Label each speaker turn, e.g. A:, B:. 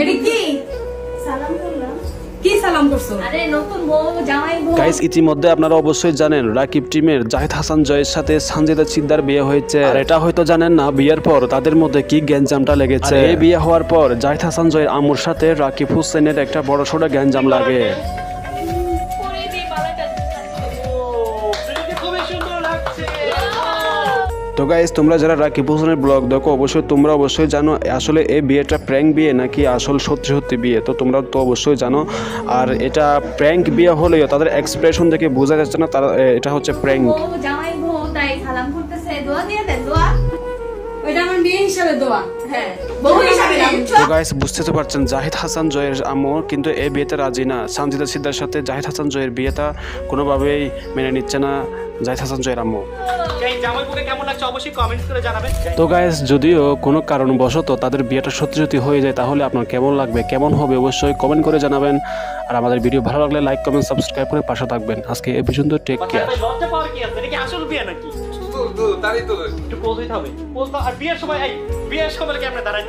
A: এটা কি সালাম করলাম কি সালাম করছো আরে নতুন বউ জামাই বউ
B: গাইস ইতিমধ্যে আপনারা অবশ্যই জানেন রাকিব টিমের জাহিদ হাসান জয়ের সাথে সানজিদা সিকদার বিয়ে হয়েছে আর এটা হয়তো জানেন না বিয়ের পর তাদের মধ্যে কি গ্যাঞ্জামটা লেগেছে এই বিয়ে হওয়ার পর জাহিদ হাসান জয়ের আম্মুর সাথে রাকিব হোসেনের একটা বড়সড় গ্যাঞ্জাম লাগে। তো গাইস তোমরা যারা রাকিব হোসেনের ব্লগ দেখো তোমরা অবশ্যই জানো আসলে এই বিয়েটা প্র্যাঙ্ক বিয়ে নাকি আসল সত্যি সত্যি বিয়ে, তো তোমরা তো অবশ্যই জানো। আর এটা প্র্যাঙ্ক বিয়ে হলেও তাদের এক্সপ্রেশন দেখে বোঝা যাচ্ছে না তারা এটা হচ্ছে প্র্যাঙ্ক।
A: জামাই বউ তাই সালাম করতেছে, দোয়া দিয়ে দেন, দোয়া ওইটা আমার বিয়ে হিসাবে দোয়া, হ্যাঁ বউ হিসাবে না।
B: তো গাইস বুঝতে তো পারছেন জাহিদ হাসান জয়ের আম্মু কিন্তু এই বিয়েতে রাজি না। সানজিদা সিকদার সাথে জাহিদ হাসান জয়ের বিয়েটা কোনোভাবেই মেনে নিচ্ছে না জাহিদ হাসান জয়ের আম্মু। তো গাইস যদিও কোনো কারণবশত তাদের বিয়েটা সত্যি সত্যি হয়ে যায় তাহলে আপনার কেমন লাগবে, কেমন হবে অবশ্যই কমেন্ট করে জানাবেন। আর আমাদের ভিডিও ভালো লাগলে লাইক কমেন্ট সাবস্ক্রাইব করে পাশে থাকবেন। আজকে এই পর্যন্ত, টেক কেয়ার।
C: আসল বিয়ে নাকি? একটু পোজ হইতে হবে। পোজ দাও আর বিয়ের সময় বিয়ের সময় কি আপনি দাঁড়াই